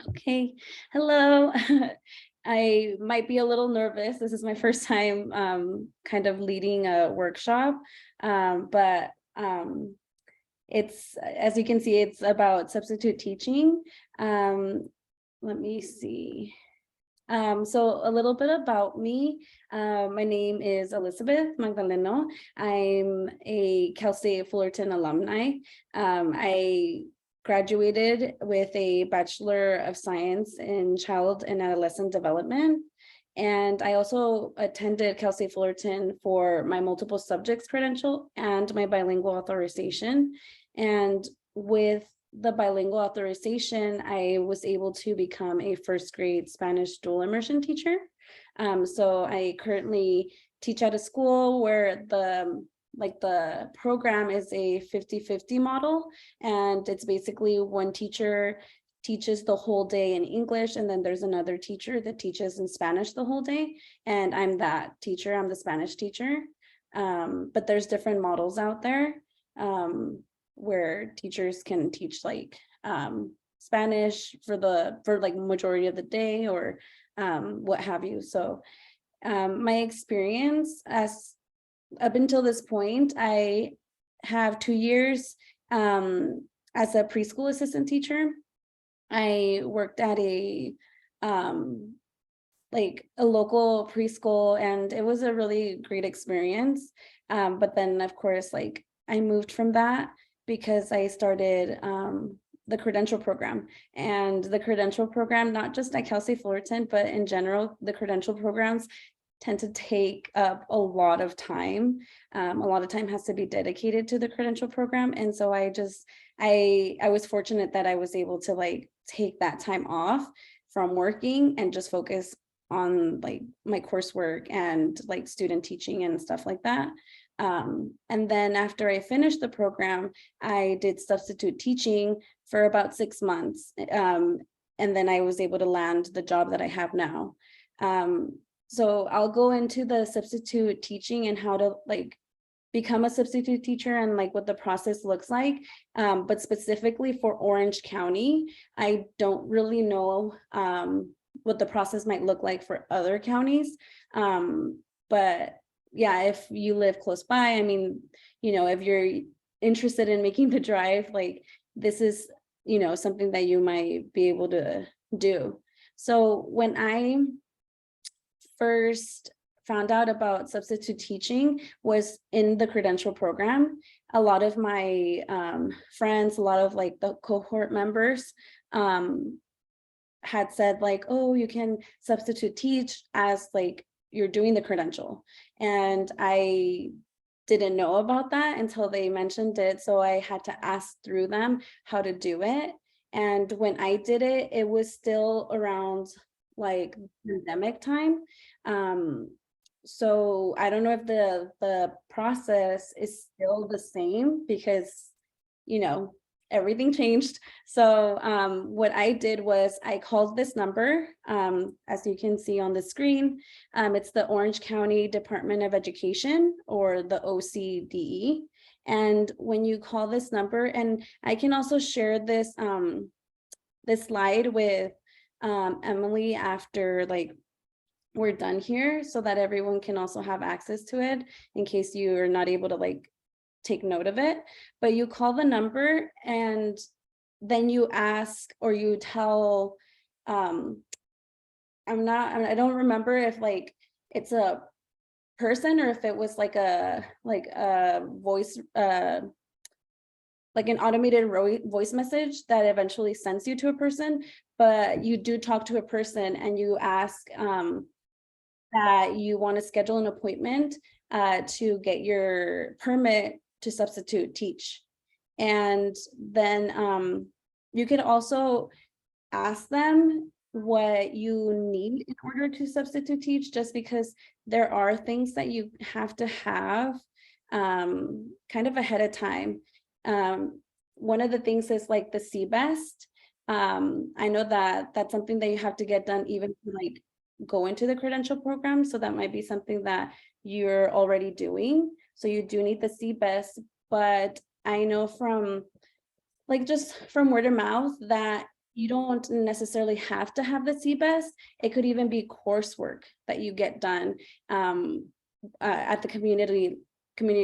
Okay, hello. I might be a little nervous. This is my first time kind of leading a workshop, but it's, as you can see, it's about substitute teaching. Let me see. So a little bit about me. My name is Elizabeth Magdaleno. I'm a Cal State Fullerton alumni. I graduated with a Bachelor of Science in Child and Adolescent Development. And I also attended Cal State Fullerton for my multiple subjects credential and my bilingual authorization. And with the bilingual authorization, I was able to become a first grade Spanish dual immersion teacher. So I currently teach at a school where the program is a 50-50 model, and it's basically one teacher teaches the whole day in English, and then there's another teacher that teaches in Spanish the whole day, and I'm that teacher. I'm the Spanish teacher, but there's different models out there where teachers can teach like Spanish for like majority of the day or what have you. So my experience up until this point, I have 2 years as a preschool assistant teacher. I worked at a local preschool, and it was a really great experience. But then of course, like I moved from that because I started the Credential program. And the Credential program, not just at Cal State Fullerton, but in general, the Credential programs tend to take up a lot of time. A lot of time has to be dedicated to the Credential program. And so I was fortunate that I was able to like take that time off from working and just focus on like my coursework and like student teaching and stuff like that. And then after I finished the program, I did substitute teaching for about 6 months. And then I was able to land the job that I have now. So I'll go into the substitute teaching and how to like become a substitute teacher and like what the process looks like. But specifically for Orange County, I don't really know what the process might look like for other counties. But yeah, if you live close by, I mean, if you're interested in making the drive, like this is, something that you might be able to do. So when I first found out about substitute teaching was in the Credential program. A lot of my friends, a lot of like the cohort members had said like, oh, you can substitute teach as like you're doing the Credential. And I didn't know about that until they mentioned it. So I had to ask through them how to do it. And when I did it, it was still around like pandemic time. So I don't know if the process is still the same because, everything changed. So what I did was I called this number, as you can see on the screen. It's the Orange County Department of Education, or the OCDE. And when you call this number, and I can also share this this slide with Emily after like we're done here, so that everyone can also have access to it in case you are not able to like take note of it. But you call the number and then you ask, or you tell, I don't remember if like it's a person or if it was like a voice, like an automated voice message that eventually sends you to a person. But you do talk to a person and you ask that you want to schedule an appointment to get your permit to substitute teach. And then you could also ask them what you need in order to substitute teach, just because there are things that you have to have kind of ahead of time. One of the things is like the CBEST. I know that that's something that you have to get done even to like go into the Credential program. So that might be something that you're already doing. So you do need the CBEST, but I know from like just from word of mouth that you don't necessarily have to have the CBEST. It could even be coursework that you get done at the community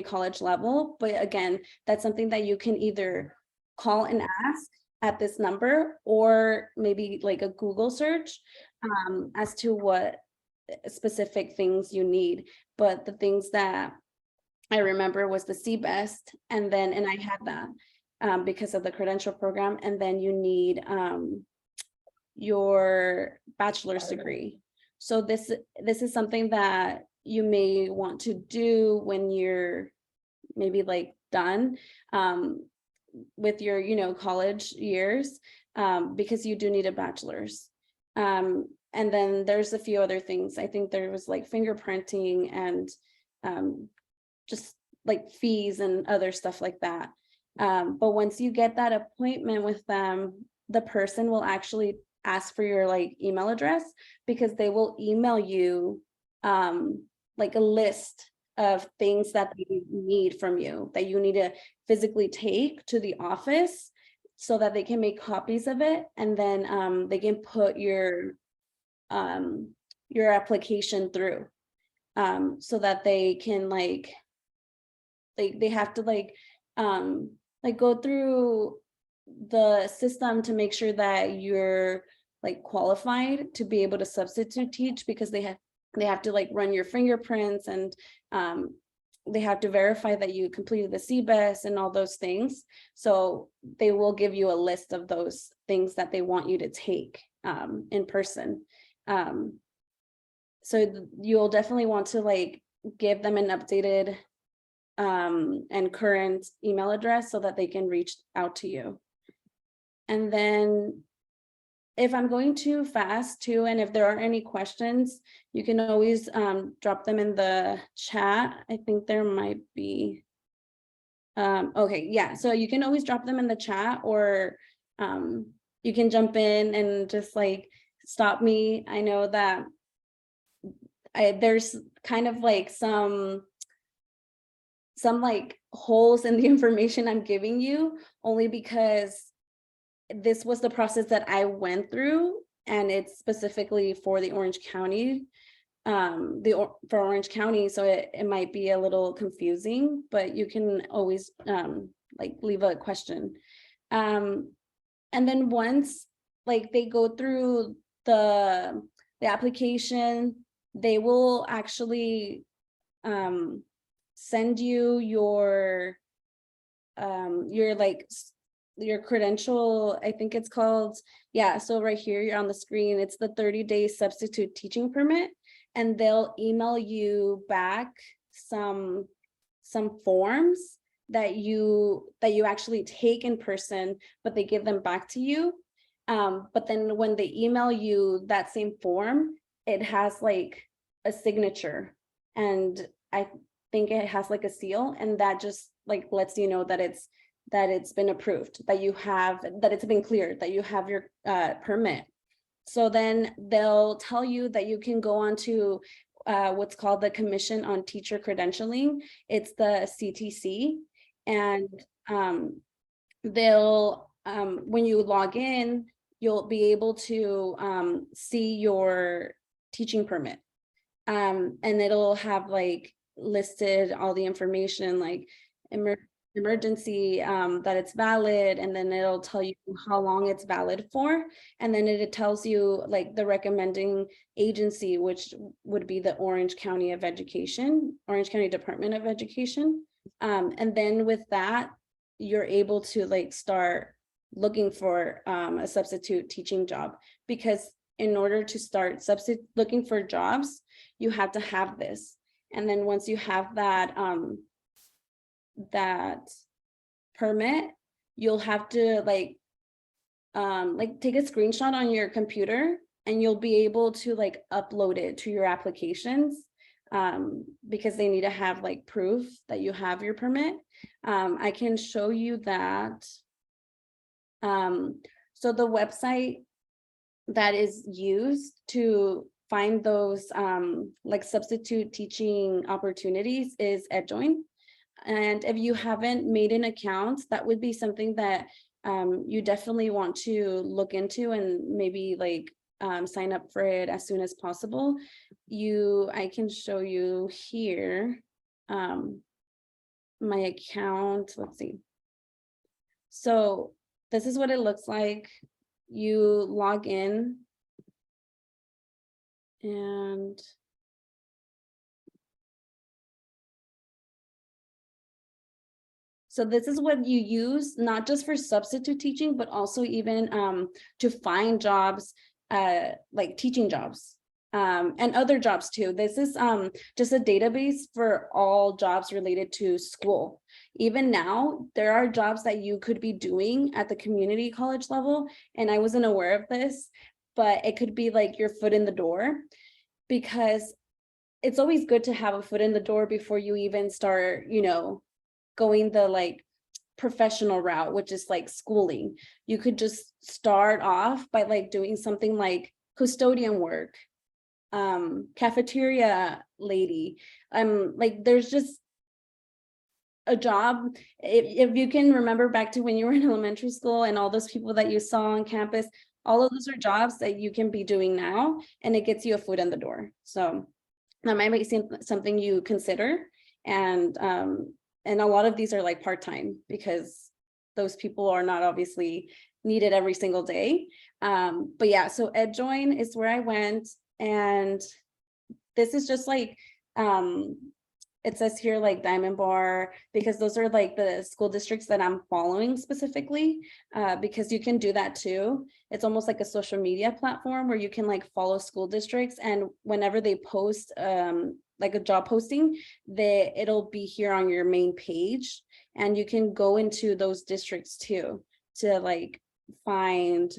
college level. But again, that's something that you can either call and ask at this number, or maybe like a Google search as to what specific things you need. But the things that I remember was the CBEST, and I had that because of the credential program, and then you need your bachelor's degree. So this is something that you may want to do when you're maybe like done with your, college years, because you do need a bachelor's. And then there's a few other things. I think there was like fingerprinting and just like fees and other stuff like that. But once you get that appointment with them, the person will actually ask for your like email address, because they will email you like a list of things that they need from you, that you need to physically take to the office so that they can make copies of it, and then they can put your application through, so that they can like they have to like go through the system to make sure that you're like qualified to be able to substitute teach, because they have to like run your fingerprints, and they have to verify that you completed the CBEST and all those things. So they will give you a list of those things that they want you to take in person. So you'll definitely want to like give them an updated and current email address so that they can reach out to you. And then if I'm going too fast too, and if there are any questions, you can always drop them in the chat. I think there might be. Okay, yeah, so you can always drop them in the chat, or you can jump in and just like stop me. I know that there's kind of like some like holes in the information I'm giving you, only because this was the process that I went through, and it's specifically for the Orange County, for Orange County. So it might be a little confusing, but you can always like leave a question. And then once like they go through the application, they will actually send you your like your credential, I think it's called. Yeah, so right here, you're on the screen, it's the 30-day substitute teaching permit, and they'll email you back some forms that you actually take in person, but they give them back to you. But then when they email you that same form, it has like a signature, and I think it has like a seal, and that just like lets you know that it's been approved, that it's been cleared, that you have your permit. So then they'll tell you that you can go on to what's called the Commission on Teacher Credentialing. It's the CTC, and they'll when you log in, you'll be able to see your teaching permit, and it'll have like listed all the information, like emergency, that it's valid, and then it'll tell you how long it's valid for, and then it tells you like the recommending agency, which would be the Orange County Department of Education. And then with that, you're able to like start looking for a substitute teaching job, because in order to start looking for jobs, you have to have this. And then once you have that permit, you'll have to like take a screenshot on your computer, and you'll be able to like upload it to your applications, because they need to have like proof that you have your permit. I can show you that. So the website that is used to find those like substitute teaching opportunities is EdJoin. And if you haven't made an account, that would be something that you definitely want to look into and maybe like sign up for it as soon as possible. I can show you here my account. Let's see. So this is what it looks like. You log in and so this is what you use, not just for substitute teaching, but also even to find jobs, like teaching jobs and other jobs too. This is just a database for all jobs related to school. Even now, there are jobs that you could be doing at the community college level, and I wasn't aware of this, but it could be like your foot in the door, because it's always good to have a foot in the door before you even start, going the like professional route, which is like schooling. You could just start off by like doing something like custodian work, cafeteria lady. Like there's just a job. If you can remember back to when you were in elementary school and all those people that you saw on campus, all of those are jobs that you can be doing now, and it gets you a foot in the door. So that might be something you consider. And a lot of these are like part-time, because those people are not obviously needed every single day. But yeah, so EdJoin is where I went, and this is just like it says here like Diamond Bar, because those are like the school districts that I'm following specifically, because you can do that too. It's almost like a social media platform where you can like follow school districts, and whenever they post like a job posting, it'll be here on your main page, and you can go into those districts too to like find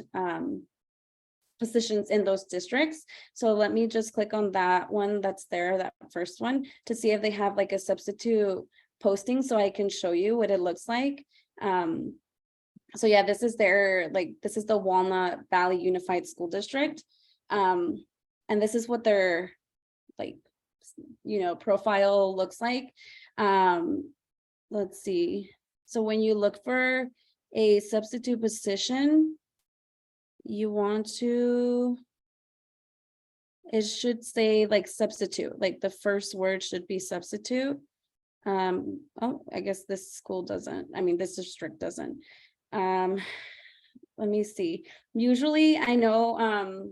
positions in those districts. So let me just click on that one that's there, that first one, to see if they have like a substitute posting, so I can show you what it looks like. So yeah, this is this is the Walnut Valley Unified School District. And this is what their like, profile looks like. Let's see. So when you look for a substitute position, you want to, it should say like substitute, like the first word should be substitute. Oh, I guess this school doesn't, this district doesn't. Let me see. Usually I know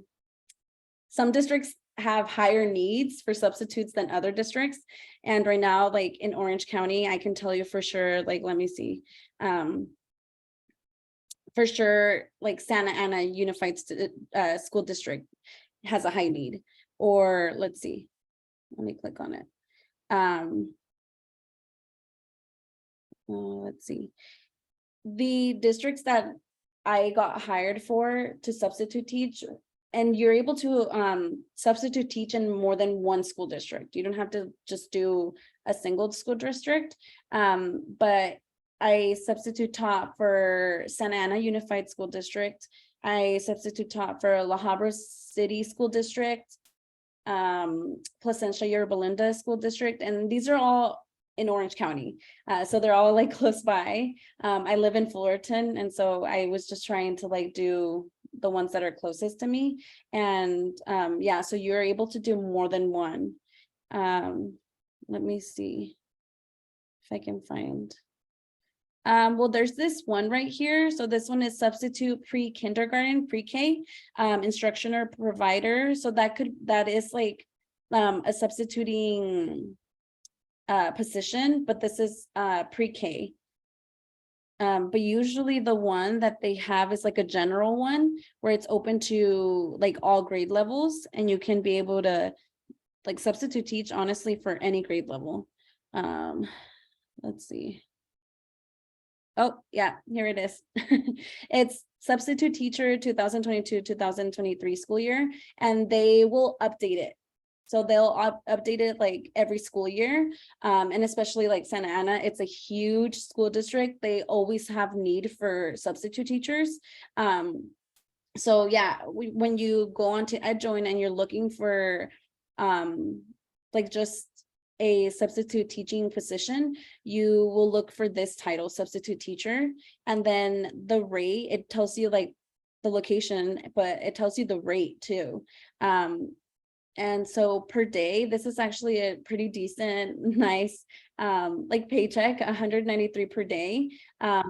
some districts have higher needs for substitutes than other districts. And right now, like in Orange County, I can tell you for sure, like, let me see. For sure, like Santa Ana Unified School District has a high need. Or let's see, let me click on it. Let's see. The districts that I got hired for to substitute teach, and you're able to substitute teach in more than one school district. You don't have to just do a single school district. But I substitute taught for Santa Ana Unified School District. I substitute taught for La Habra City School District, Placentia Yorba Linda School District, and these are all in Orange County. So they're all like close by. I live in Fullerton, and so I was just trying to like do the ones that are closest to me. And yeah, so you're able to do more than one. Let me see if I can find. Well, there's this one right here. So this one is substitute pre-kindergarten, pre-K, instructional provider. So that is like a substituting position, but this is pre-K. But usually the one that they have is like a general one where it's open to like all grade levels, and you can be able to like substitute teach honestly for any grade level. Let's see. Oh, yeah, here it is. It's substitute teacher 2022-2023 school year, and they will update it. So they'll update it like every school year. And especially like Santa Ana, it's a huge school district. They always have need for substitute teachers. So yeah, when you go on to EdJoin and you're looking for like just a substitute teaching position, you will look for this title, substitute teacher, and then the rate, it tells you like the location, but it tells you the rate too. And so per day, this is actually a pretty decent, nice, like paycheck, 193 per day. Out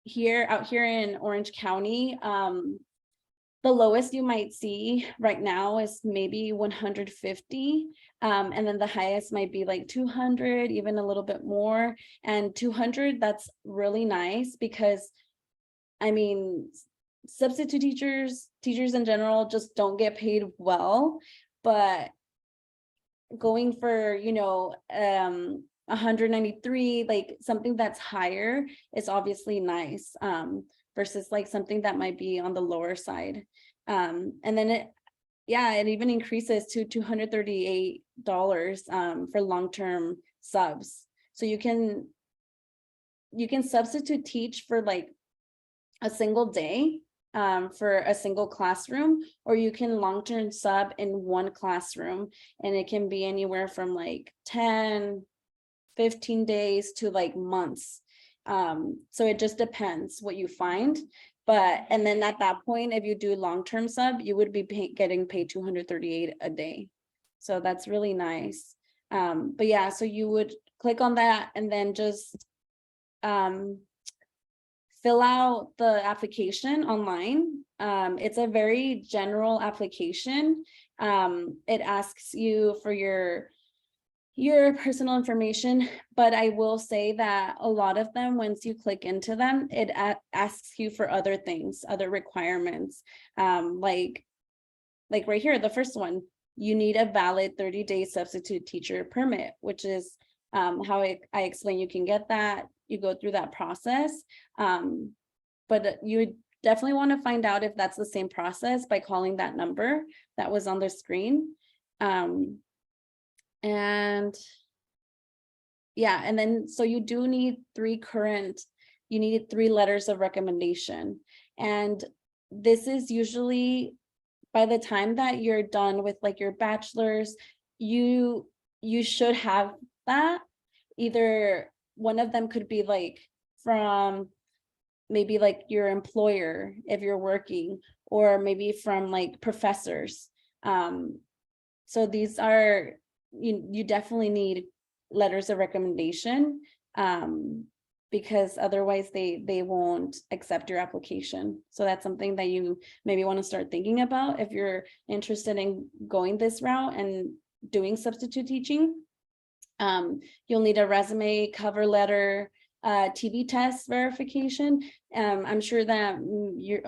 here in Orange County, the lowest you might see right now is maybe 150. And then the highest might be like 200, even a little bit more. And 200, that's really nice because, I mean, substitute teachers in general just don't get paid well, but going for, 193, like something that's higher is obviously nice, versus like something that might be on the lower side. And then it even increases to $238 for long-term subs. So you can substitute teach for like a single day, for a single classroom, or you can long-term sub in one classroom, and it can be anywhere from like 10, 15 days to like months. So it just depends what you find. And then at that point, if you do long-term sub, you would be getting paid $238 a day. So that's really nice. But yeah, so you would click on that and then just fill out the application online. It's a very general application. It asks you for your personal information, but I will say that a lot of them, once you click into them, it asks you for other things, other requirements. Like right here, the first one, you need a valid 30-day substitute teacher permit, which is how I explain you can get that. You go through that process, but you definitely want to find out if that's the same process by calling that number that was on the screen. And yeah, and then so you do need 3 letters of recommendation. And this is usually by the time that you're done with like your bachelor's, you should have that. Either one of them could be like from maybe like your employer if you're working, or maybe from like professors. So these are, you definitely need letters of recommendation, because otherwise they won't accept your application. So that's something that you maybe want to start thinking about if you're interested in going this route and doing substitute teaching. You'll need a resume, cover letter, TB test verification. I'm sure that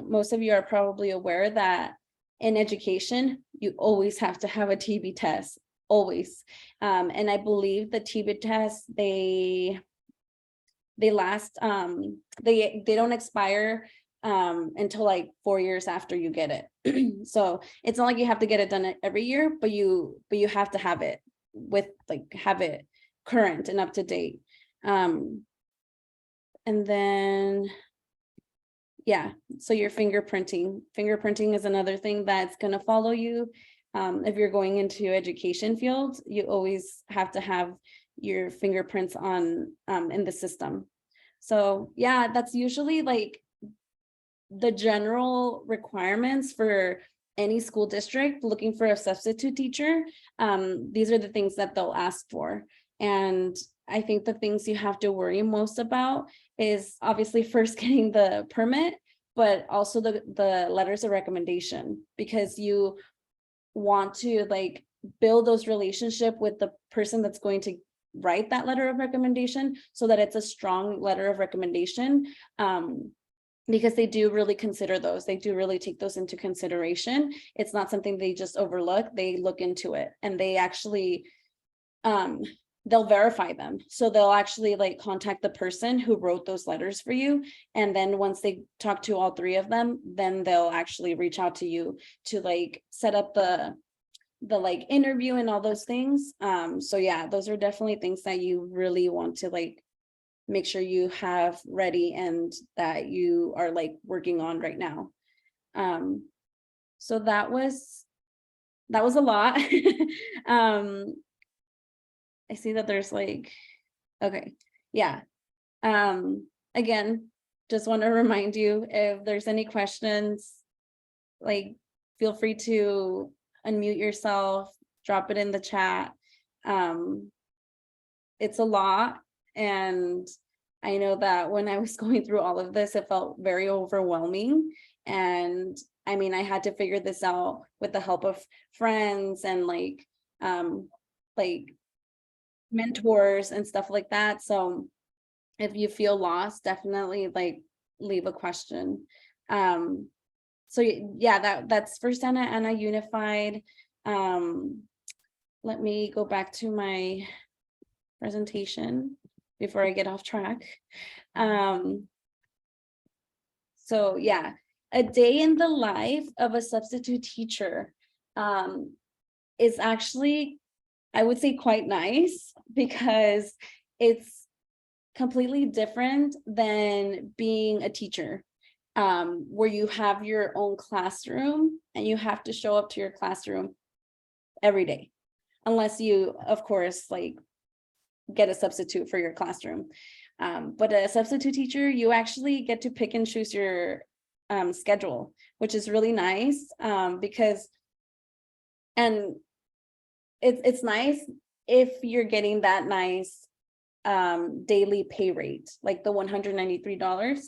most of you are probably aware that in education, you always have to have a TB test, always. And I believe the TB tests, they last, they don't expire until like 4 years after you get it. So it's not like you have to get it done every year, but you have to have it have it current and up to date. And then yeah, so your fingerprinting is another thing that's going to follow you. If you're going into education field, you always have to have your fingerprints on in the system. So yeah, that's usually like the general requirements for any school district looking for a substitute teacher. These are the things that they'll ask for. And I think the things you have to worry most about is obviously first getting the permit, but also the letters of recommendation, because you want to like build those relationship with the person that's going to write that letter of recommendation, so that it's a strong letter of recommendation. Because they do really consider those. They do really take those into consideration. It's not something they just overlook. They look into it, and they actually, they'll verify them. So they'll actually like contact the person who wrote those letters for you. And then once they talk to all 3 of them, then they'll actually reach out to you to like set up the like interview and all those things. So yeah, those are definitely things that you really want to like make sure you have ready and that you are like working on right now. So that was a lot. I see that there's like, okay, yeah. Again, just want to remind you, if there's any questions, like, feel free to unmute yourself, drop it in the chat. It's a lot, and I know that when I was going through all of this, it felt very overwhelming. And I mean, I had to figure this out with the help of friends and like mentors and stuff like that. So if you feel lost, definitely like leave a question. So yeah, that's for Santa Ana Unified. Let me go back to my presentation before I get off track. So yeah, a day in the life of a substitute teacher is actually, I would say, quite nice, because it's completely different than being a teacher, where you have your own classroom and you have to show up to your classroom every day, unless you, of course, like get a substitute for your classroom. But a substitute teacher, you actually get to pick and choose your schedule, which is really nice, because, and it's nice if you're getting that nice daily pay rate, like the $193,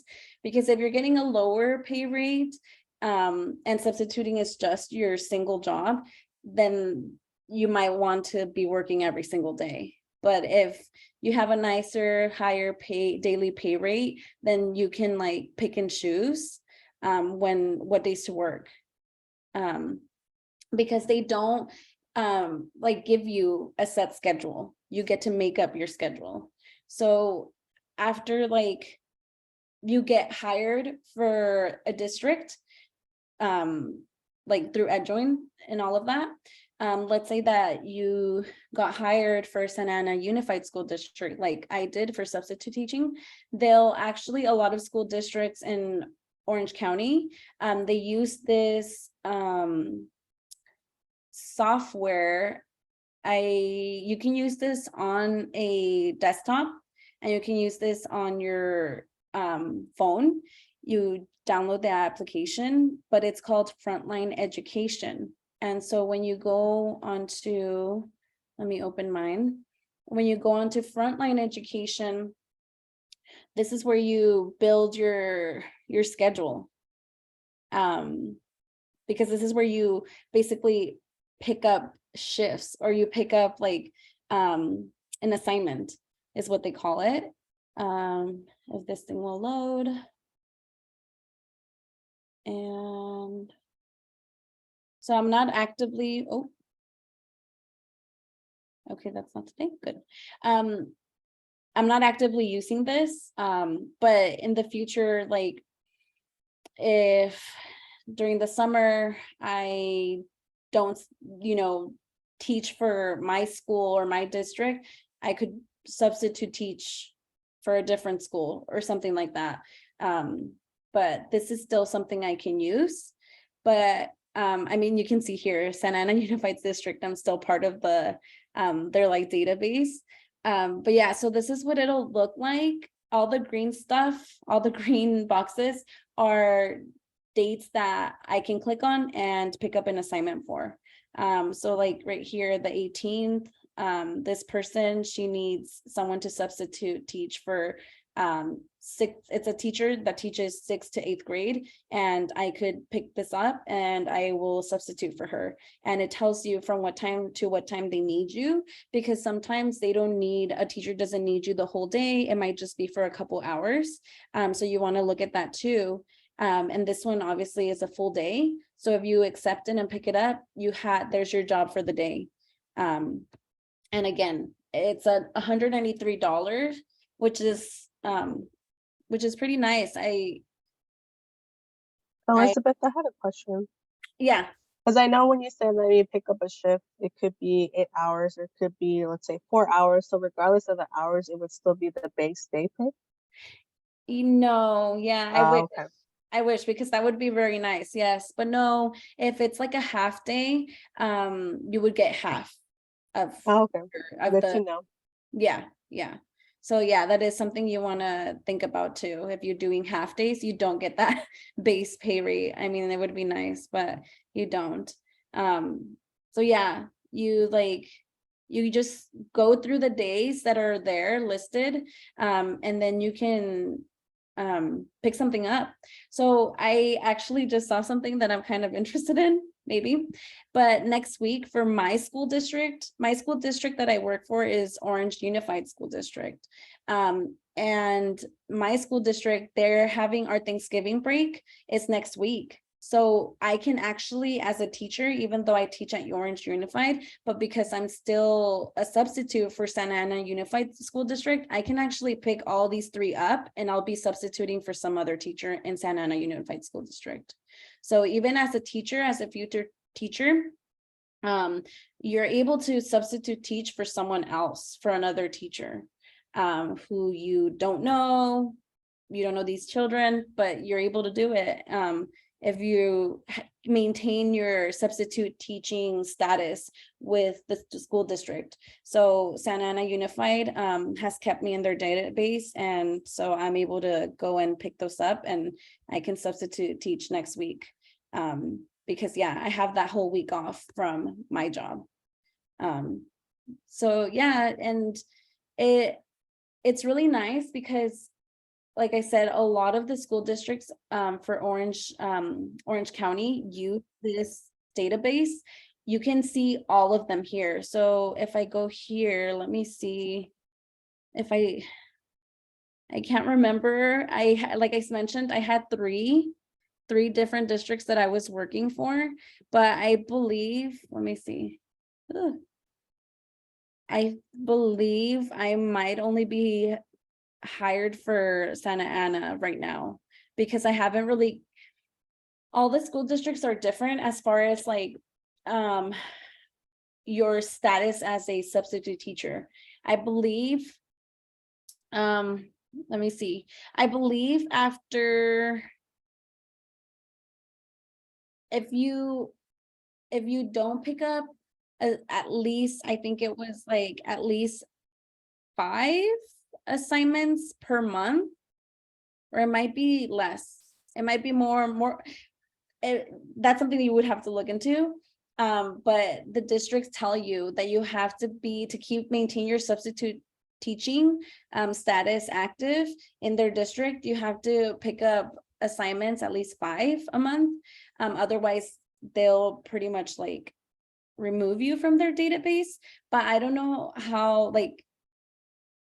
because if you're getting a lower pay rate and substituting is just your single job, then you might want to be working every single day. But if you have a nicer, higher pay daily pay rate, then you can like pick and choose what days to work, because they don't like give you a set schedule. You get to make up your schedule. So after like you get hired for a district, like through EdJoin and all of that, let's say that you got hired for Santa Ana Unified School District, like I did for substitute teaching. They'll actually, a lot of school districts in Orange County, they use this software. You can use this on a desktop, and you can use this on your phone. You download the application, but it's called Frontline Education. And so when you go onto, let me open mine. When you go onto Frontline Education, this is where you build your schedule. Because this is where you basically pick up shifts, or you pick up like an assignment is what they call it. If this thing will load. And so I'm not actively, oh, okay, that's not today, good. I'm not actively using this, but in the future, like if during the summer I don't, teach for my school or my district, I could substitute teach for a different school or something like that. But this is still something I can use. But I mean, you can see here, Santa Ana Unified District, I'm still part of the their like database. But yeah, so this is what it'll look like. All the green stuff, all the green boxes are dates that I can click on and pick up an assignment for. So like right here, the 18th, this person, she needs someone to substitute teach for it's a teacher that teaches 6th to 8th grade, and I could pick this up and I will substitute for her. And it tells you from what time to what time they need you, because sometimes they don't need, a teacher doesn't need you the whole day. It might just be for a couple hours. So you want to look at that too. And this one obviously is a full day. So if you accept it and pick it up, there's your job for the day. And again, it's $193, which is pretty nice. Elizabeth, I had a question. Yeah. Because I know when you said that you pick up a shift, it could be 8 hours, or it could be, let's say, 4 hours. So regardless of the hours, it would still be the base day pay? Yeah, Okay. I wish, because that would be very nice. Yes, but no, if it's like a half day, you would get half of, Okay. of Good the to know. Yeah, yeah. So yeah, that is something you want to think about too. If you're doing half days, you don't get that base pay rate. I mean, it would be nice, but you don't. So yeah, you just go through the days that are there listed, and then you can pick something up. So I actually just saw something that I'm kind of interested in, maybe. But next week for my school district that I work for is Orange Unified School District. And my school district, they're having our Thanksgiving break. It's next week. So I can actually, as a teacher, even though I teach at Orange Unified, but because I'm still a substitute for Santa Ana Unified School District, I can actually pick all these three up and I'll be substituting for some other teacher in Santa Ana Unified School District. So even as a teacher, as a future teacher, you're able to substitute teach for someone else, for another teacher, who you don't know these children, but you're able to do it. If you maintain your substitute teaching status with the school district. So Santa Ana Unified has kept me in their database, and so I'm able to go and pick those up, and I can substitute teach next week. Because yeah, I have that whole week off from my job. So yeah, and it's really nice because, like I said, a lot of the school districts for Orange County use this database. You can see all of them here. So if I go here, let me see if I can't remember. Like I mentioned, I had three different districts that I was working for, but I believe, let me see. Ugh. I believe I might only be hired for Santa Ana right now, because I haven't really, all the school districts are different as far as like your status as a substitute teacher. I believe, let me see. I believe after, if you don't pick up at least, I think it was like at least 5 assignments per month, or it might be less, it might be more. That's something you would have to look into. But the districts tell you that you have to maintain your substitute teaching status active in their district. You have to pick up assignments at least 5 a month. Otherwise they'll pretty much like remove you from their database. But I don't know how, like,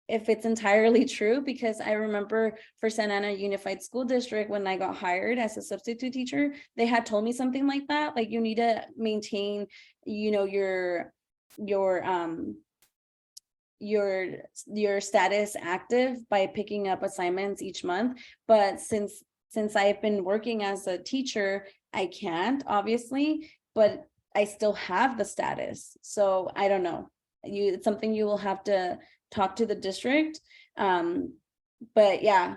if it's entirely true, because I remember for Santa Ana Unified School District, when I got hired as a substitute teacher, they had told me something like that, like you need to maintain, you know, your status active by picking up assignments each month. But since I've been working as a teacher, I can't, obviously, but I still have the status. So I don't know. It's something you will have to talk to the district. But yeah,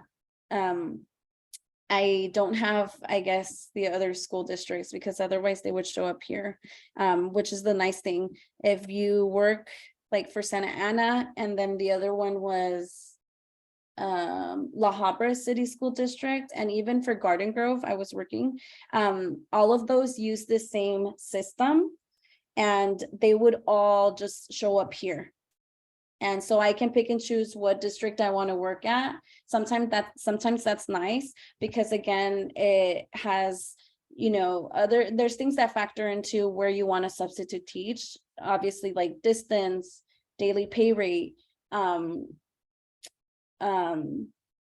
I don't have, I guess, the other school districts, because otherwise they would show up here, which is the nice thing. If you work like for Santa Ana, and then the other one was La Habra City School District, and even for Garden Grove, I was working, all of those use the same system, and they would all just show up here. And so I can pick and choose what district I want to work at. Sometimes that's nice, because again, it has, you know, there's things that factor into where you want to substitute teach, obviously, like distance, daily pay rate,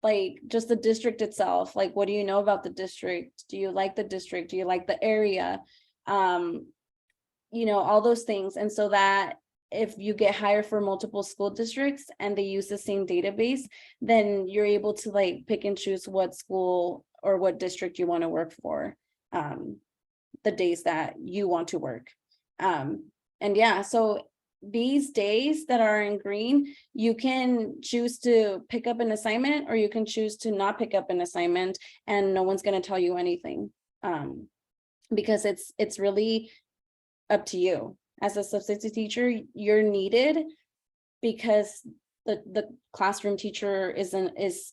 like just the district itself. Like, what do you know about the district? Do you like the district? Do you like the area? You know, all those things. And so that if you get hired for multiple school districts and they use the same database, then you're able to like pick and choose what school or what district you want to work for, the days that you want to work. And yeah, so these days that are in green, you can choose to pick up an assignment, or you can choose to not pick up an assignment, and no one's going to tell you anything, because it's really up to you. As a substitute teacher, you're needed because the classroom teacher is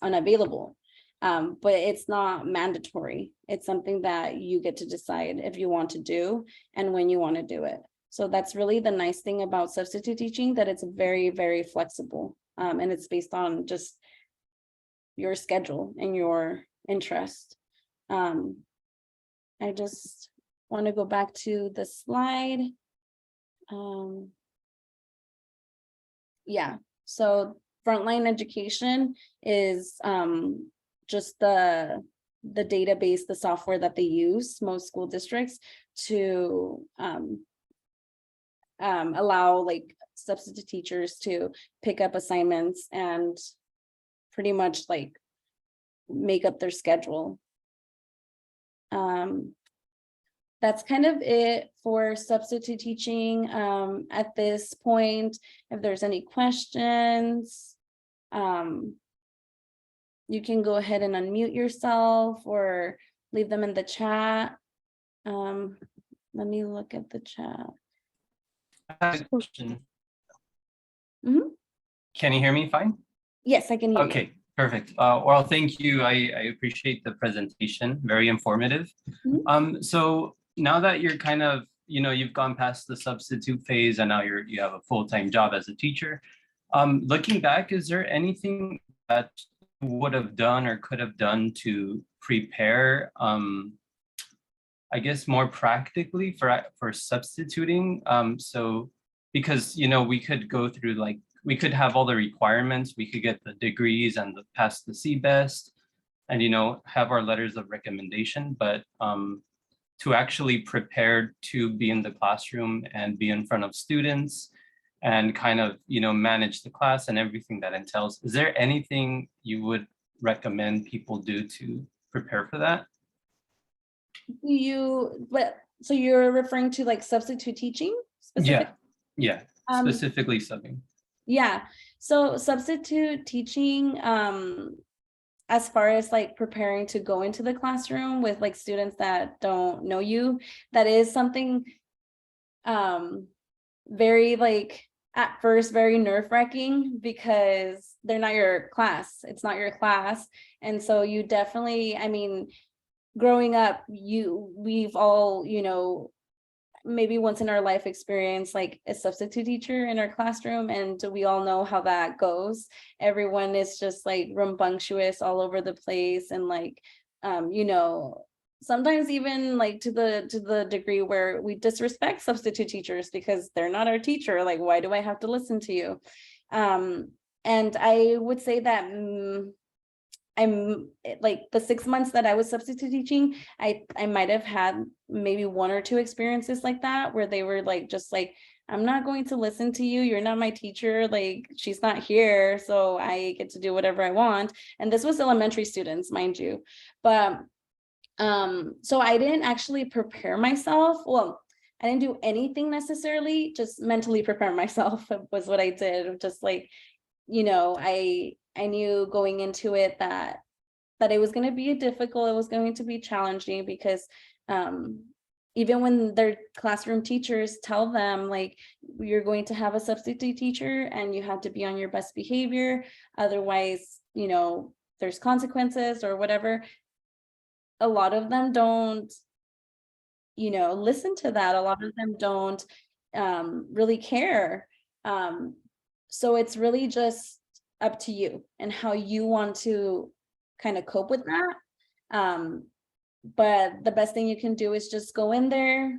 unavailable. But it's not mandatory. It's something that you get to decide if you want to do and when you want to do it. So that's really the nice thing about substitute teaching, that it's very, very flexible. And it's based on just your schedule and your interest. I just want to go back to the slide. Yeah, so frontline education is just the database, the software that they use, most school districts, to allow like substitute teachers to pick up assignments and pretty much like make up their schedule. That's kind of it for substitute teaching at this point. If there's any questions, you can go ahead and unmute yourself or leave them in the chat. Let me look at the chat. I have a question. Mm-hmm. Can you hear me fine? Yes, I can hear you. Okay, perfect. Well, thank you. I appreciate the presentation, very informative. Mhm. So now that you're kind of, you've gone past the substitute phase and now you have a full-time job as a teacher. Looking back, is there anything that you would have done or could have done to prepare, I guess, more practically for substituting? So because, we could go through like, we could have all the requirements, we could get the degrees and pass the CBEST and, have our letters of recommendation, but to actually prepare to be in the classroom and be in front of students and kind of, manage the class and everything that entails. Is there anything you would recommend people do to prepare for that? So you're referring to like substitute teaching specific? Yeah, specifically subbing. Yeah, so substitute teaching, as far as like preparing to go into the classroom with like students that don't know you, that is something very like at first very nerve-wracking, because they're not your class, it's not your class. And so you definitely, I mean, growing up, we've all, maybe once in our life experience like a substitute teacher in our classroom, and we all know how that goes. Everyone is just like rambunctious all over the place, and like sometimes even like to the degree where we disrespect substitute teachers because they're not our teacher. Like, why do I have to listen to you? And I would say that I'm like the 6 months that I was substitute teaching, I might have had maybe 1 or 2 experiences like that, where they were like, just like, I'm not going to listen to you. You're not my teacher. Like, she's not here, so I get to do whatever I want. And this was elementary students, mind you. But so I didn't actually prepare myself. Well, I didn't do anything necessarily, just mentally prepare myself was what I did. Just like, I knew going into it that it was going to be difficult, it was going to be challenging, because even when their classroom teachers tell them like, you're going to have a substitute teacher and you have to be on your best behavior, otherwise, there's consequences or whatever, a lot of them don't, listen to that. A lot of them don't really care. So it's really just up to you and how you want to kind of cope with that. But the best thing you can do is just go in there,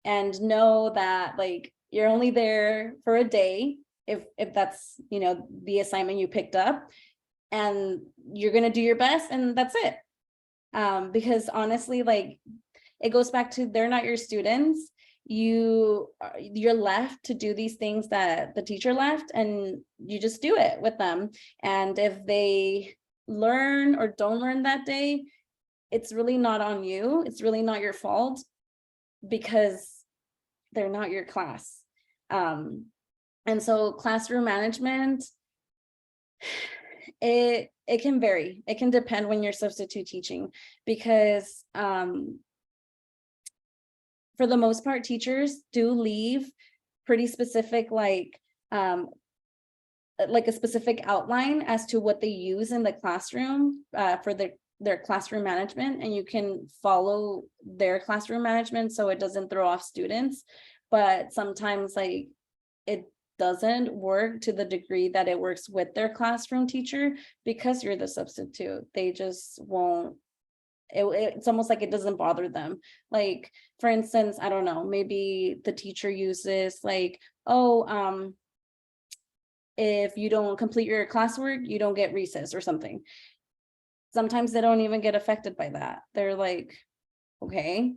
and know that like you're only there for a day, if that's, the assignment you picked up, and you're going to do your best, and that's it. Because honestly, like, it goes back to, they're not your students. You're left to do these things that the teacher left, and you just do it with them. And if they learn or don't learn that day, it's really not on you. It's really not your fault, because they're not your class. And so classroom management, it can vary. It can depend when you're substitute teaching, because for the most part, teachers do leave pretty specific like like a specific outline as to what they use in the classroom for their classroom management, and you can follow their classroom management so it doesn't throw off students. But sometimes like it doesn't work to the degree that it works with their classroom teacher, because you're the substitute. They just won't, it's almost like it doesn't bother them. Like, for instance, I don't know, maybe the teacher uses like, oh, if you don't complete your classwork, you don't get recess or something. Sometimes they don't even get affected by that. They're like, okay.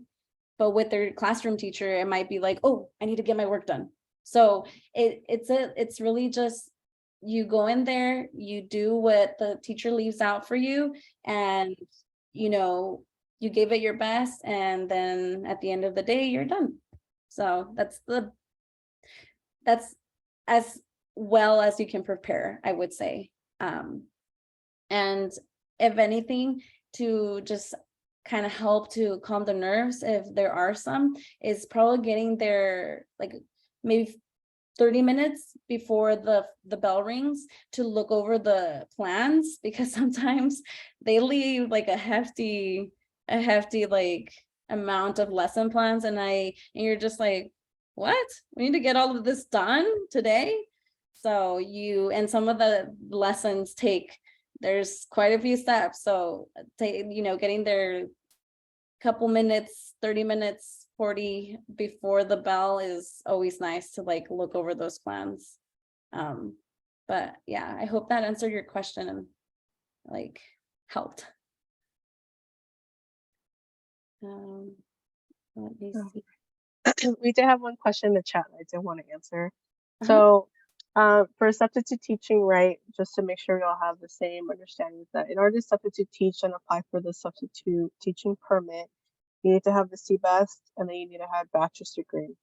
But with their classroom teacher, it might be like, oh, I need to get my work done. So it's really just, you go in there, you do what the teacher leaves out for you, and you know, you gave it your best, and then at the end of the day, you're done. So that's as well as you can prepare, I would say. And if anything, to just kind of help to calm the nerves, if there are some, is probably getting there like maybe 30 minutes before the bell rings to look over the plans, because sometimes they leave like a hefty like amount of lesson plans, and you're just like, what? We need to get all of this done today. So and some of the lessons there's quite a few steps. So getting there couple minutes, 30 minutes, 40 before the bell is always nice to like look over those plans. But yeah, I hope that answered your question and like helped. Let me see. We did have one question in the chat I did want to answer. So for substitute teaching, right, just to make sure we all have the same understanding, that in order to substitute teach and apply for the substitute teaching permit, you need to have the CBEST, and then you need to have a bachelor's degree.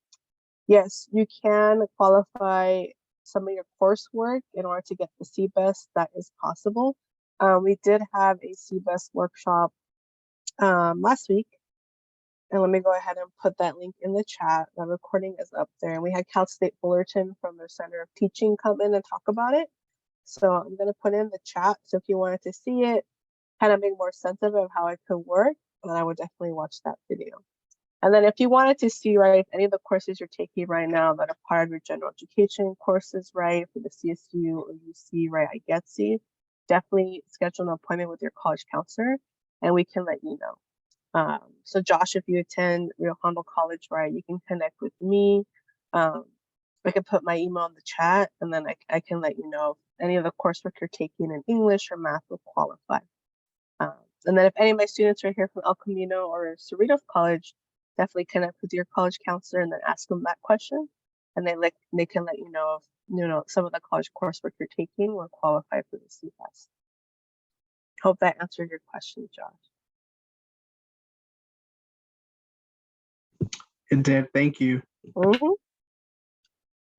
Yes, you can qualify some of your coursework in order to get the CBEST. That is possible. We did have a CBEST workshop last week. And let me go ahead and put that link in the chat. The recording is up there. And we had Cal State Fullerton from their Center of Teaching come in and talk about it. So I'm going to put in the chat. So if you wanted to see it, kind of make more sense of how it could work, then I would definitely watch that video. And then if you wanted to see, right, any of the courses you're taking right now that are part of your general education courses, right, for the CSU or UC, right, I get see, definitely schedule an appointment with your college counselor and we can let you know. So Josh, if you attend Rio Hondo College, right, you can connect with me. I can put my email in the chat, and then I can let you know if any of the coursework you're taking in English or math will qualify. And then if any of my students are here from El Camino or Cerritos College, definitely connect with your college counselor and then ask them that question. And they can let you know if some of the college coursework you're taking will qualify for the CPAS. Hope that answered your question, Josh. It did. Thank you.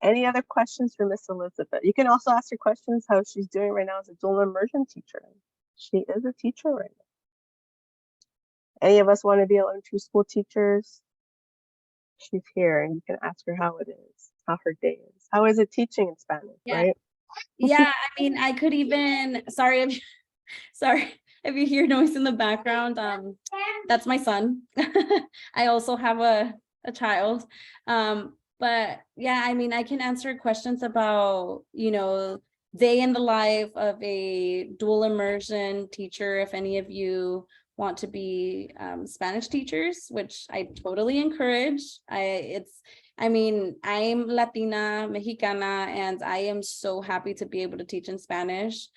Any other questions for Miss Elizabeth? You can also ask her questions how she's doing right now as a dual immersion teacher. She is a teacher right now. Any of us want to be elementary school teachers? She's here, and you can ask her how it is, how her day is. How is it teaching in Spanish, right? Yeah, I mean, I could even, sorry if you hear noise in the background, that's my son. I also have a child. But yeah, I mean, I can answer questions about, day in the life of a dual immersion teacher, if any of you want to be Spanish teachers, which I totally encourage. I'm Latina, Mexicana, and I am so happy to be able to teach in Spanish.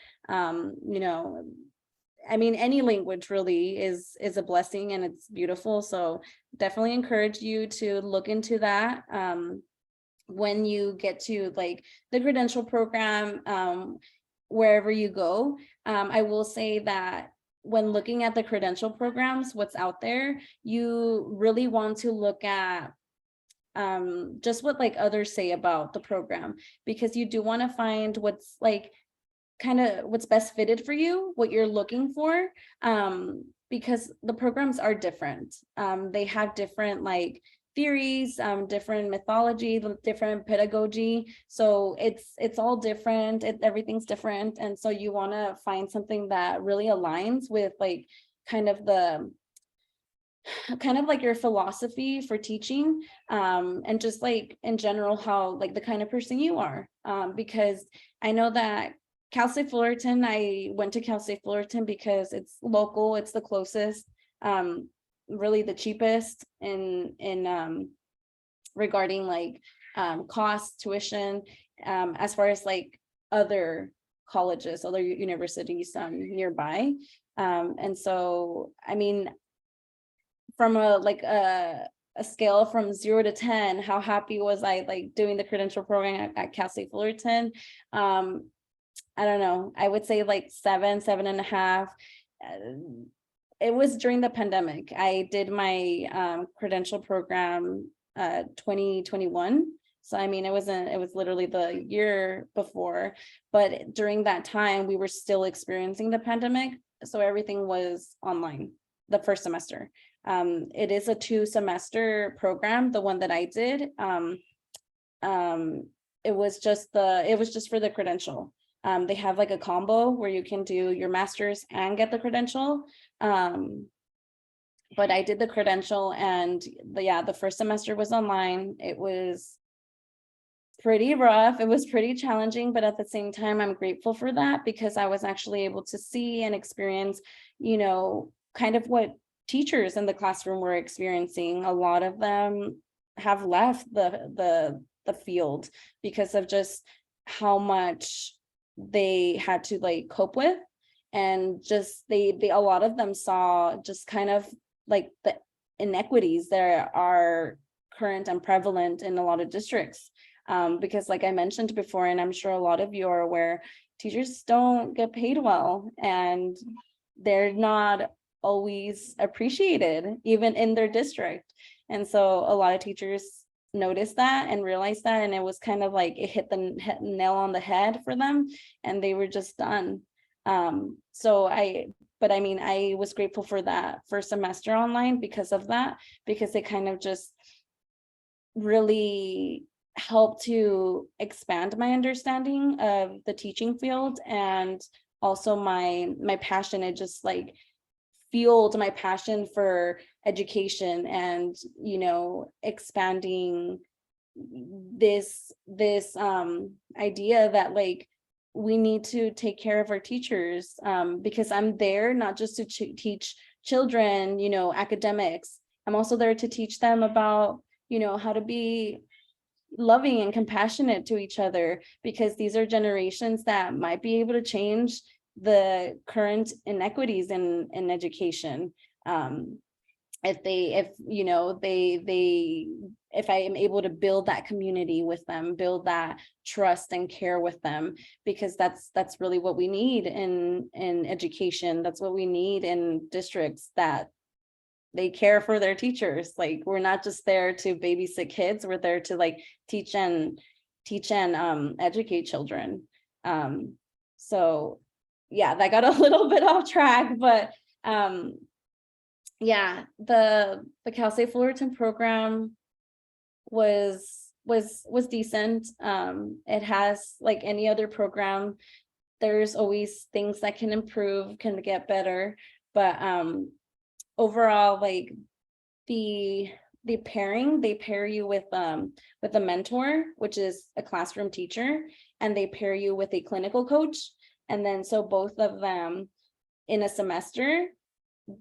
Any language really is a blessing and it's beautiful. So definitely encourage you to look into that when you get to like the credential program, wherever you go. I will say that when looking at the credential programs, what's out there, you really want to look at just what like others say about the program, because you do want to find what's like kind of what's best fitted for you, what you're looking for, because the programs are different. They have different like theories, different mythology, different pedagogy. So it's all different. Everything's different. And so you want to find something that really aligns with like kind of like your philosophy for teaching, and just like in general how like the kind of person you are, because I know that Cal State Fullerton, I went to Cal State Fullerton because it's local, it's the closest, really the cheapest in regarding like cost, tuition, as far as like other colleges, other universities nearby. And so I mean, from a scale from 0 to 10, how happy was I like doing the credential program at Cal State Fullerton? I don't know, I would say like 7.5. It was during the pandemic. I did my credential program 2021. So I mean, it was literally the year before, but during that time we were still experiencing the pandemic. So everything was online the first semester. It is a 2-semester program, the one that I did. It was just for the credential. They have like a combo where you can do your master's and get the credential. But I did the credential, and the first semester was online. It was pretty rough. It was pretty challenging, but at the same time, I'm grateful for that because I was actually able to see and experience, kind of what teachers in the classroom were experiencing. A lot of them have left the field because of just how much they had to like cope with, and just they a lot of them saw just kind of like the inequities that are current and prevalent in a lot of districts, because like I mentioned before, and I'm sure a lot of you are aware, teachers don't get paid well, and they're not always appreciated even in their district. And so a lot of teachers noticed that and realized that, and it was kind of like it hit the nail on the head for them, and they were just done. But I mean, I was grateful for that first semester online because of that, because it kind of just really helped to expand my understanding of the teaching field, and also my passion. It just like fueled my passion for education and expanding this idea that like we need to take care of our teachers, because I'm there not just to teach children academics. I'm also there to teach them about how to be loving and compassionate to each other, because these are generations that might be able to change the current inequities in education. If I am able to build that community with them, build that trust and care with them, because that's really what we need in education. That's what we need in districts, that they care for their teachers. Like, we're not just there to babysit kids, we're there to like teach and educate children. So yeah, that got a little bit off track, but yeah, the Cal State Fullerton program was decent. It has, like any other program, there's always things that can improve, can get better, but overall, like the pairing, they pair you with a mentor, which is a classroom teacher, and they pair you with a clinical coach. And then so both of them in a semester,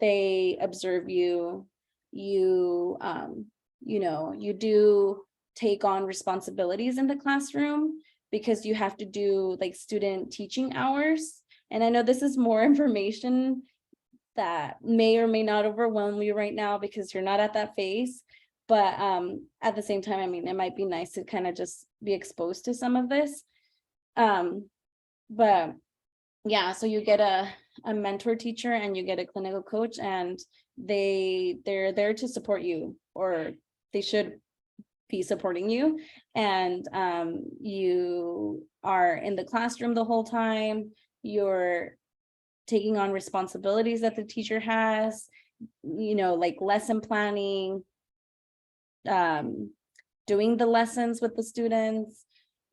they observe you. You do take on responsibilities in the classroom, because you have to do like student teaching hours. And I know this is more information that may or may not overwhelm you right now because you're not at that phase. But at the same time, I mean, it might be nice to kind of just be exposed to some of this. But yeah, so you get a mentor teacher and you get a clinical coach, and they're there to support you, or they should be supporting you. And you are in the classroom the whole time. You're taking on responsibilities that the teacher has, like lesson planning, doing the lessons with the students.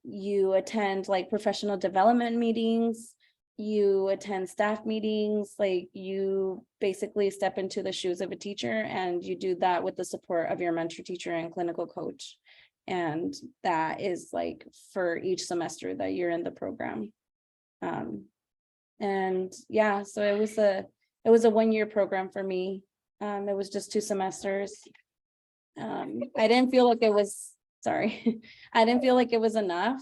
You attend like professional development meetings, you attend staff meetings, like you basically step into the shoes of a teacher, and you do that with the support of your mentor teacher and clinical coach. And that is like for each semester that you're in the program. And yeah, so it was a 1-year program for me. It was just 2 semesters. I didn't feel like it was, sorry, I didn't feel like it was enough,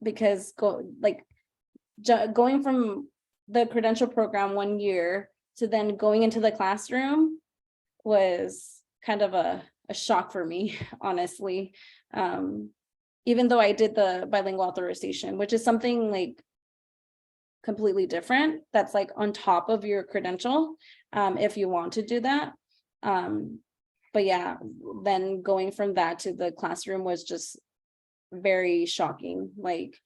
because going from the credential program 1 year to then going into the classroom was kind of a shock for me, honestly. Even though I did the bilingual authorization, which is something like completely different, that's like on top of your credential, if you want to do that. But yeah, then going from that to the classroom was just very shocking. Like,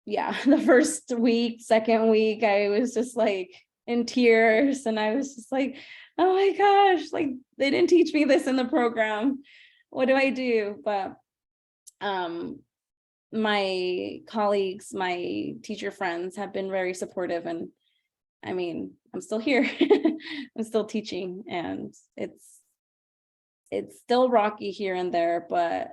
yeah, the first week, second week, I was just like in tears, and I was just like, oh my gosh, like they didn't teach me this in the program. What do I do? But my colleagues, my teacher friends have been very supportive, and I mean, I'm still here. I'm still teaching, and it's still rocky here and there, but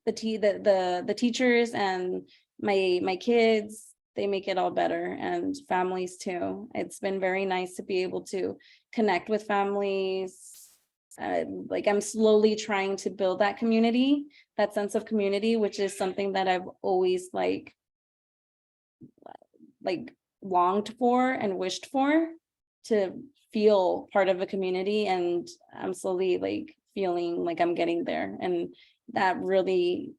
the teachers and my kids, they make it all better, and families too. It's been very nice to be able to connect with families. Like I'm slowly trying to build that community, that sense of community, which is something that I've always like longed for and wished for, to feel part of a community. And I'm slowly like feeling like I'm getting there, and that really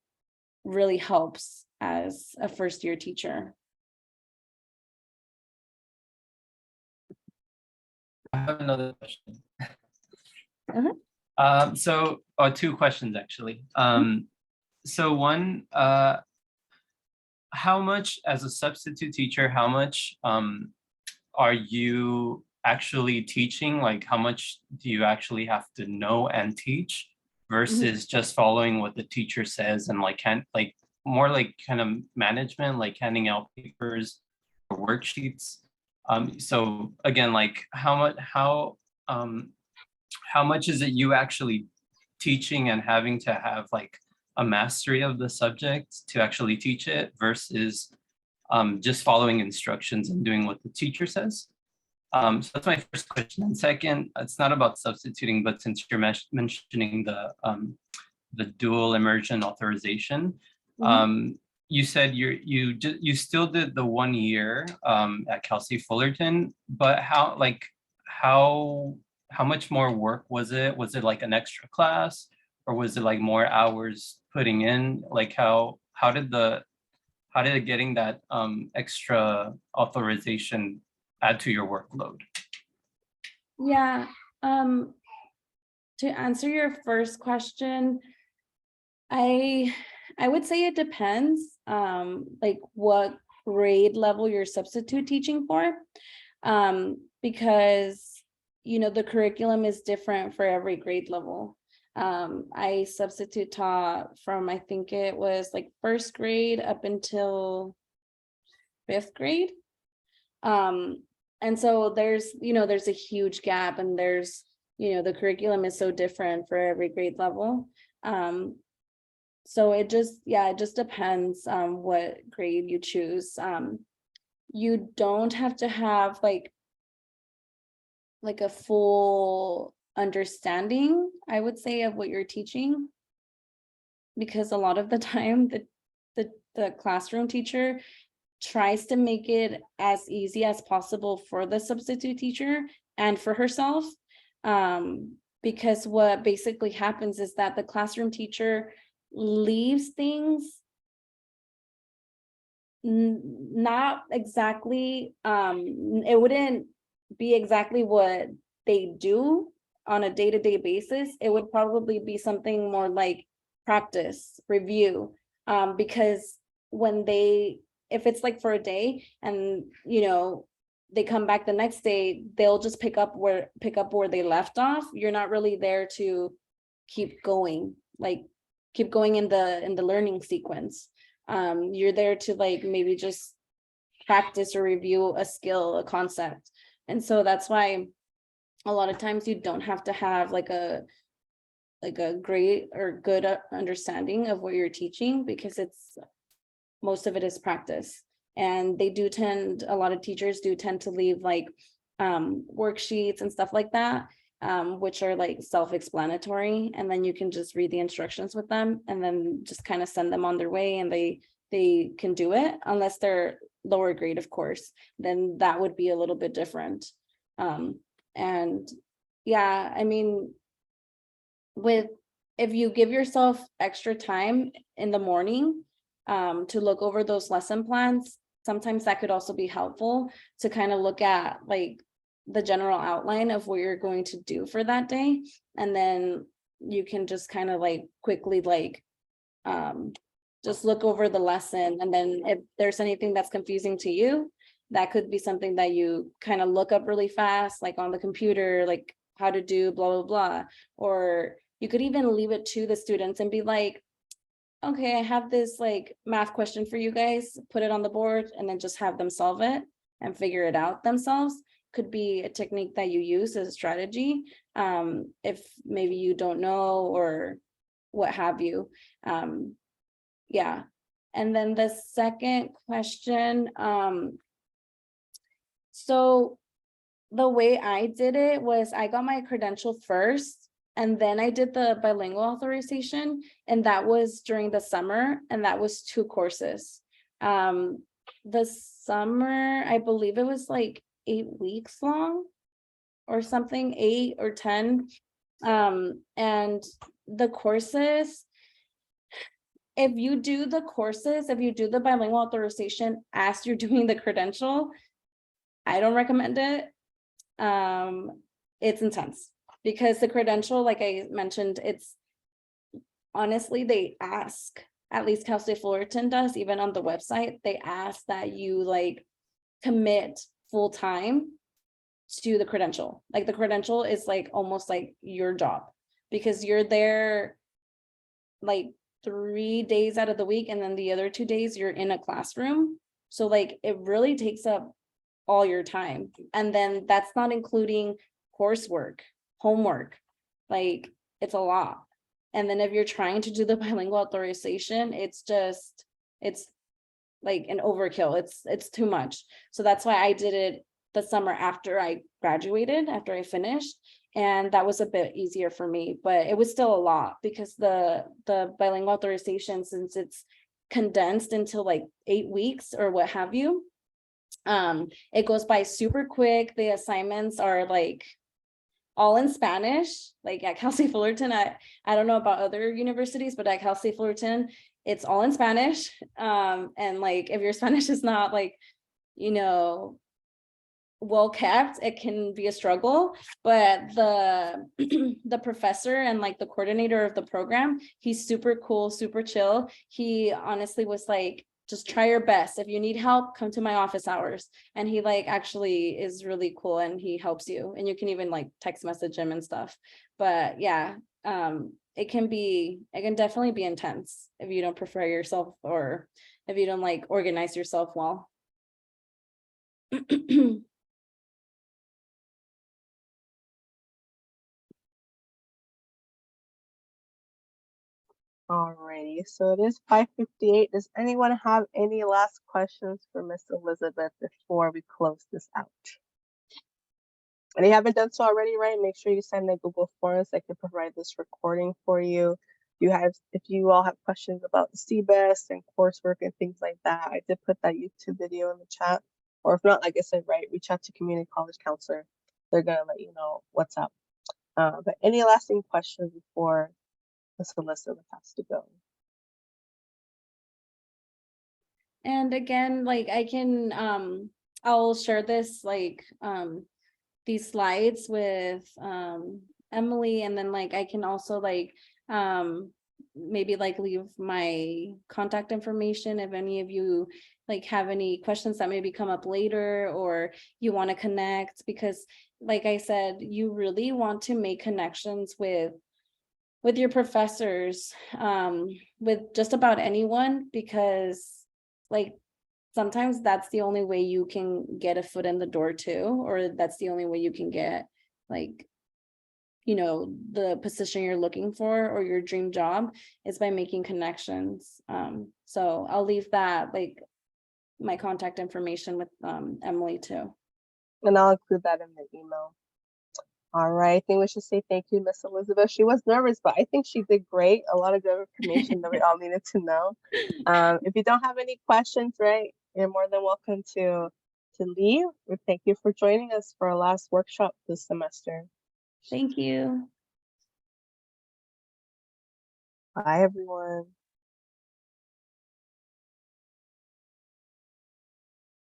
helps as a first-year teacher. I have another question. Uh-huh. So 2 questions actually. So one, how much as a substitute teacher, how much are you actually teaching? Like how much do you actually have to know and teach versus just following what the teacher says, and like more like kind of management, like handing out papers or worksheets? So again, like how much is it you actually teaching and having to have like a mastery of the subject to actually teach it versus just following instructions and doing what the teacher says? So that's my first question. And second, it's not about substituting, but since you're mentioning the dual immersion authorization, you said you still did the 1 year at Cal State Fullerton, but how much more work was it? Was it like an extra class, or was it like more hours putting in? Like how did it getting that extra authorization add to your workload? Yeah. To answer your first question, I would say it depends, like what grade level you're substitute teaching for, because the curriculum is different for every grade level. I substitute taught from, I think it was like 1st grade up until 5th grade. And so there's a huge gap, and there's the curriculum is so different for every grade level. So it just depends what grade you choose. You don't have to have like a full understanding, I would say, of what you're teaching, because a lot of the time the classroom teacher tries to make it as easy as possible for the substitute teacher and for herself, because what basically happens is that the classroom teacher leaves things not exactly, it wouldn't be exactly what they do on a day-to-day basis. It would probably be something more like practice, review, because if it's like for a day, and they come back the next day, they'll just pick up where they left off. You're not really there to keep going, like keep going in the learning sequence. You're there to like maybe just practice or review a skill, a concept. And so that's why a lot of times you don't have to have like a great or good understanding of what you're teaching, because most of it is practice. And a lot of teachers do tend to leave like worksheets and stuff like that, which are like self-explanatory, and then you can just read the instructions with them and then just kind of send them on their way, and they can do it, unless they're lower grade, of course, then that would be a little bit different. And yeah, I mean, if you give yourself extra time in the morning to look over those lesson plans, sometimes that could also be helpful to kind of look at like the general outline of what you're going to do for that day. And then you can just kind of like quickly like just look over the lesson. And then if there's anything that's confusing to you, that could be something that you kind of look up really fast, like on the computer, like how to do blah, blah, blah. Or you could even leave it to the students and be like, okay, I have this like math question for you guys, put it on the board, and then just have them solve it and figure it out themselves. Could be a technique that you use as a strategy, if maybe you don't know or what have you. Yeah. And then the second question, so the way I did it was I got my credential first, and then I did the bilingual authorization, and that was during the summer, and that was 2 courses. The summer, I believe it was like 8 weeks long or something, 8 or 10. And the courses, if you do the bilingual authorization as you're doing the credential, I don't recommend it. It's intense, because the credential, like I mentioned, it's honestly, they ask, at least Cal State Fullerton does, even on the website, they ask that you like commit full time to the credential. Like the credential is like almost like your job, because you're there like 3 days out of the week, and then the other 2 days you're in a classroom. So like it really takes up all your time. And then that's not including coursework, homework, like it's a lot. And then if you're trying to do the bilingual authorization, it's like an overkill. It's too much. So that's why I did it the summer after I graduated, after I finished. And that was a bit easier for me, but it was still a lot, because the bilingual authorization, since it's condensed into like 8 weeks or what have you, it goes by super quick. The assignments are like all in Spanish, like at Cal State Fullerton. I don't know about other universities, but at Cal State Fullerton, it's all in Spanish. And like if your Spanish is not like, well kept, it can be a struggle. But the professor and like the coordinator of the program, he's super cool, super chill. He honestly was like, just try your best. If you need help, come to my office hours. And he like actually is really cool, and he helps you, and you can even like text message him and stuff. But yeah, it can definitely be intense if you don't prepare yourself, or if you don't like organize yourself well. Alrighty, so it is 5:58. Does anyone have any last questions for Miss Elizabeth before we close this out? And if you haven't done so already, right, make sure you send the Google Forms. I can provide this recording for you. If you all have questions about the CBEST and coursework and things like that, I did put that YouTube video in the chat. Or if not, like I said, right, reach out to community college counselor. They're gonna let you know what's up. But any lasting questions before Miss Elizabeth has to go? And again, like I can, I'll share this, like, these slides with Emily, and then like I can also like maybe like leave my contact information if any of you like have any questions that maybe come up later, or you want to connect, because like I said, you really want to make connections with your professors, with just about anyone, because like sometimes that's the only way you can get a foot in the door too, or that's the only way you can get like, you know, the position you're looking for or your dream job is by making connections. So I'll leave that, like my contact information with Emily too. And I'll include that in the email. All right, I think we should say thank you, Miss Elizabeth. She was nervous, but I think she did great. A lot of good information that we all needed to know. If you don't have any questions, right, you're more than welcome to leave. We thank you for joining us for our last workshop this semester. Thank you. Bye, everyone.